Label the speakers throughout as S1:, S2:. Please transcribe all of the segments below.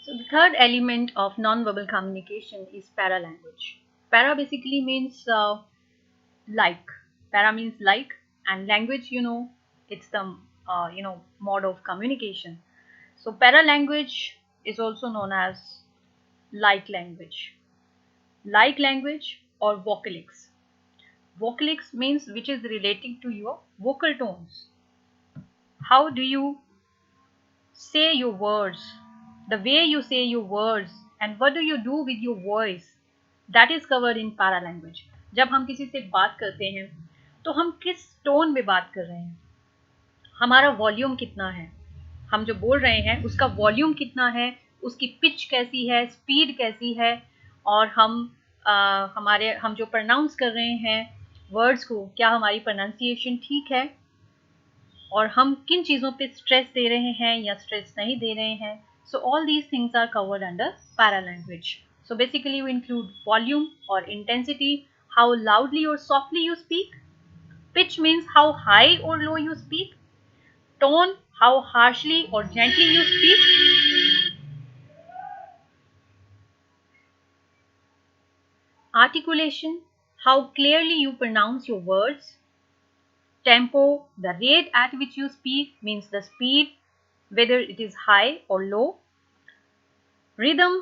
S1: So the third element of non-verbal communication is paralanguage. Para basically means like. Para means like, and language, it's the mode of communication. So paralanguage is also known as like language or vocalics. Vocalics means which is relating to your vocal tones. How do you say your words, the way you say your words, and what do you do with your voice, that is covered in paralanguage. जब हम किसी से बात करते हैं तो हम किस टोन में बात कर रहे हैं, हमारा वॉल्यूम कितना है, हम जो बोल रहे हैं उसका वॉल्यूम कितना है, उसकी पिच कैसी है, स्पीड कैसी है, और हम जो प्रोनाउंस कर रहे हैं वर्ड्स को, क्या हमारी प्रोनाउंसिएशन ठीक है, और हम किन चीज़ों पे स्ट्रेस दे रहे हैं या स्ट्रेस नहीं दे रहे हैं. So all these things are covered under paralanguage. So basically you include volume और इंटेंसिटी, हाउ लाउडली और softly you speak, pitch means how high or low you speak, tone how harshly or gently you speak, articulation how clearly you pronounce your words, tempo the rate at which you speak means the speed, whether it is high or low, rhythm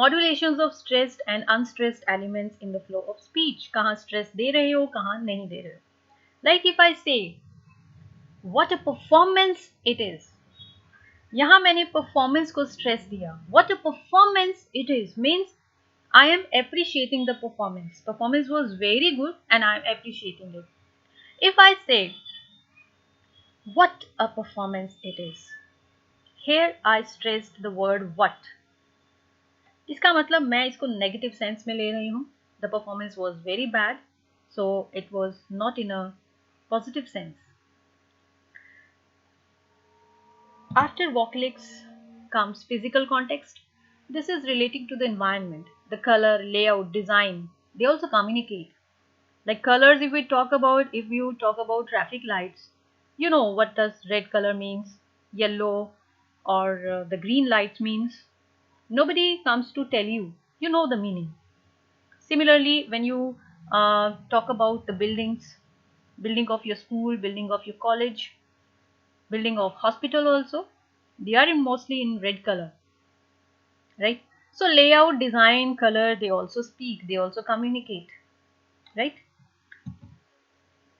S1: modulations of stressed and unstressed elements in the flow of speech, कहाँ stress दे रहे हो कहाँ नहीं दे रहे हो. Like if I say what a performance it is, यहाँ मैंने performance को stress दिया. What a performance it is means I am appreciating the performance. Performance was very good and I am appreciating it. If I say what a performance it is, here I stressed the word what. इसका मतलब मैं इसको negative sense में ले रही हूँ. The performance was very bad, so it was not in a positive sense. After vocalics comes physical context. This is relating to the environment, the color, layout, design. They also communicate. Like colors, if you talk about traffic lights, you know what does red color means, yellow, or the green lights means. Nobody comes to tell you. You know the meaning. Similarly, when you talk about the buildings, building of your school, building of your college, building of hospital also, they are mostly in red color, right? So layout, design, color, they also speak, they also communicate, right?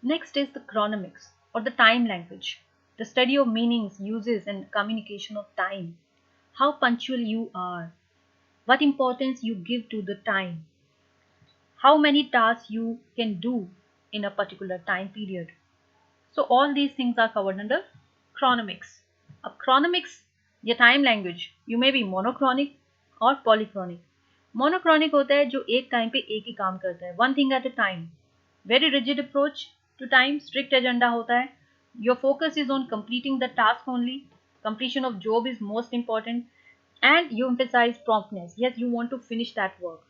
S1: Next is the chronomics or the time language, the study of meanings, uses, and communication of time. How punctual you are, what importance you give to the time, how many tasks you can do in a particular time period. So all these things are covered under chronomics. A chronomics या time language, you may be monochronic or polychronic. Monochronic होता है जो एक time पे एक ही काम करता है, one thing at a time. Very rigid approach to time, strict agenda होता है. Your focus is on completing the task only. Completion of job is most important, and you emphasize promptness. Yes, you want to finish that work.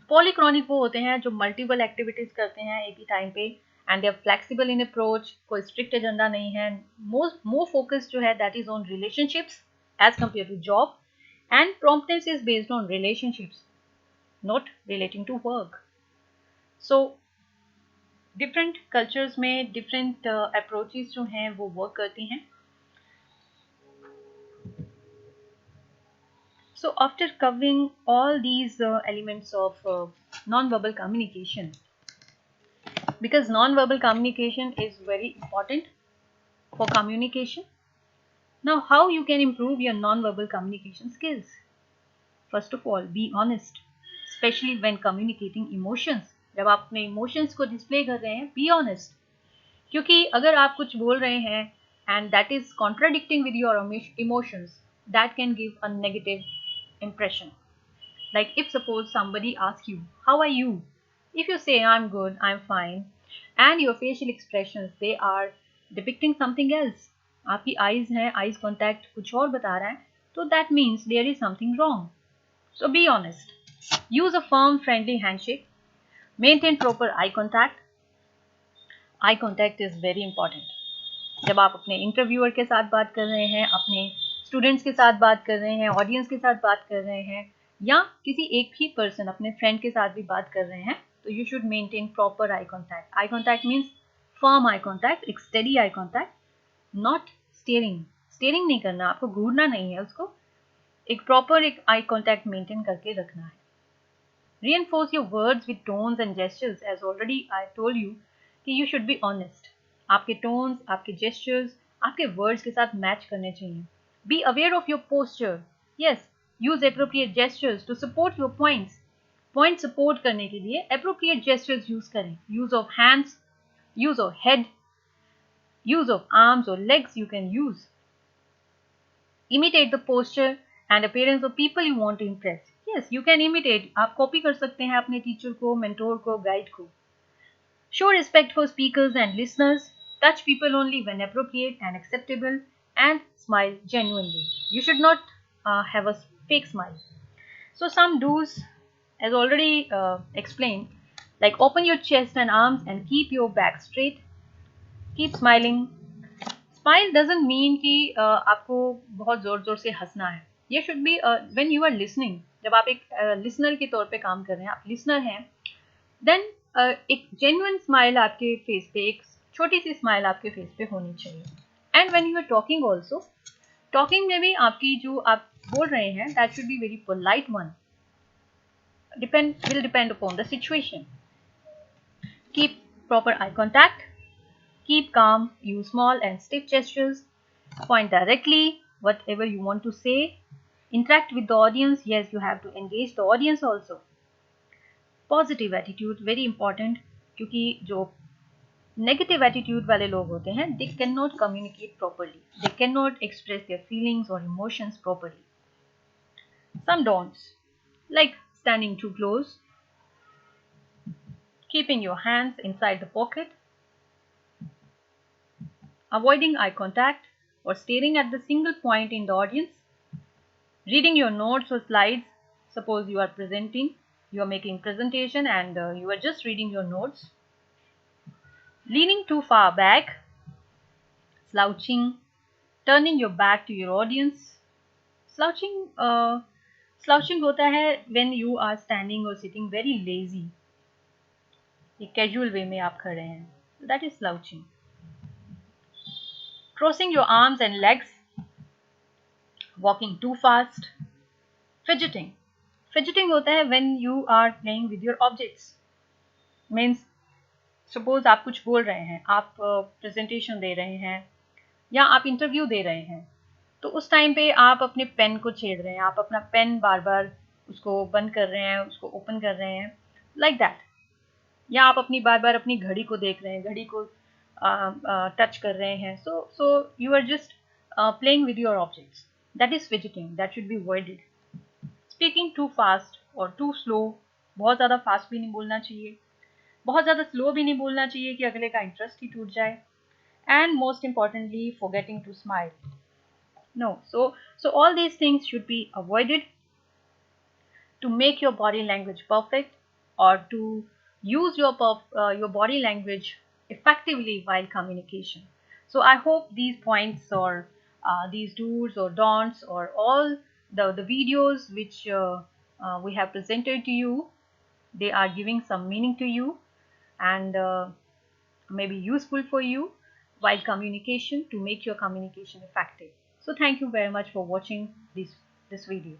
S1: Polychronic वो होते हैं जो multiple activities करते हैं एक ही टाइम पे, and they are flexible in approach, कोई स्ट्रिक्ट एजेंडा नहीं है. मोर फोकस जो है that is on relationships as compare to job, and promptness is based on relationships, not relating to work. So different cultures में different approaches जो हैं वो work करती हैं. So after covering all these elements of non-verbal communication, because non-verbal communication is very important for communication. Now how you can improve your non-verbal communication skills? First of all, be honest, especially when communicating emotions. जब आप अपने emotions को display कर रहे हैं, be honest. क्योंकि अगर आप कुछ बोल रहे हैं and that is contradicting with your emotions, that can give a negative impression. Like if suppose somebody asks you, how are you? If you say I'm good, I'm fine, and your facial expressions, they are depicting something else, आपकी eyes हैं, eyes contact कुछ और बता रहा है, तो that means there is something wrong. So be honest. Use a firm, friendly handshake. Maintain proper eye contact. Eye contact is very important. जब आप अपने इंटरव्यूअर के साथ बात कर रहे हैं, अपने स्टूडेंट्स के साथ बात कर रहे हैं, ऑडियंस के साथ बात कर रहे हैं, या किसी एक ही पर्सन अपने फ्रेंड के साथ भी बात कर रहे हैं, तो you should maintain proper eye contact. Eye contact means firm eye contact, एक steady eye contact, not staring. Staring नहीं करना, आपको घूरना नहीं है उसको, एक प्रॉपर एक आई कॉन्टैक्ट मेंटेन करके रखना है. Reinforce your words with tones and gestures, as already I told you कि you should be honest. आपके tones, आपके gestures, आपके words के साथ match करने चाहिए. Be aware of your posture. Yes, use appropriate gestures to support your points. Point support करने के लिए appropriate gestures use करें. Use of hands, use of head, use of arms or legs you can use. Imitate the posture and appearance of people you want to impress. Yes, you can imitate. आप copy कर सकते हैं अपने teacher को, mentor को, guide को. Show respect for speakers and listeners. Touch people only when appropriate and acceptable, and smile genuinely. You should not have a fake smile. So some do's, as already explained, like open your chest and arms and keep your back straight. Keep smiling. Smile doesn't mean कि आपको बहुत ज़ोर ज़ोर से हंसना है. ये should be when you are listening, जब आप एक लिसनर के तौर पे काम कर रहे हैं, आप लिसनर हैं, देन एक जेन्युइन स्माइल आपके फेस पे, एक छोटी सी स्माइल आपके फेस पे होनी चाहिए. And when you are talking also, talking में भी आपकी जो आप बोल रहे हैं, that should be very polite one. Depend upon the situation. Keep proper eye contact. Keep calm, use small and stiff gestures, point directly, whatever you want to say. Interact with the audience. Yes, you have to engage the audience also. Positive attitude, very important, क्योंकि जो negative attitude वाले लोग होते हैं, they cannot communicate properly. They cannot express their feelings or emotions properly. Some don'ts, like standing too close, keeping your hands inside the pocket, avoiding eye contact or staring at the single point in the audience, reading your notes or slides. Suppose you are presenting, you are making presentation and you are just reading your notes. Leaning too far back, slouching, turning your back to your audience. Slouching होता है when you are standing or sitting very lazy. एक casual way में आप खड़े हैं. That is slouching. Crossing your arms and legs, walking too fast, fidgeting. Fidgeting होता है when you are playing with your objects. Means suppose आप कुछ बोल रहे हैं, आप प्रेजेंटेशन दे रहे हैं या आप इंटरव्यू दे रहे हैं, तो उस टाइम पे आप अपने पेन को छेड़ रहे हैं, आप अपना पेन बार बार उसको बंद कर रहे हैं, उसको ओपन कर रहे हैं, लाइक दैट. या आप अपनी बार बार अपनी घड़ी को देख रहे हैं, घड़ी को टच कर रहे हैं. So you are just playing with your objects. That is fidgeting. That should be avoided. Speaking too fast और टू स्लो, बहुत ज़्यादा फास्ट भी नहीं बोलना चाहिए, बहुत ज़्यादा स्लो भी नहीं बोलना चाहिए कि अगले का इंटरेस्ट ही टूट जाए. And most importantly forgetting to smile. No, so all these things should be avoided to make your body language perfect, or to use your body language effectively while communication. So I hope these points, or these do's or don'ts, or all the videos which we have presented to you, they are giving some meaning to you, and may be useful for you while communication, to make your communication effective. So thank you very much for watching this video.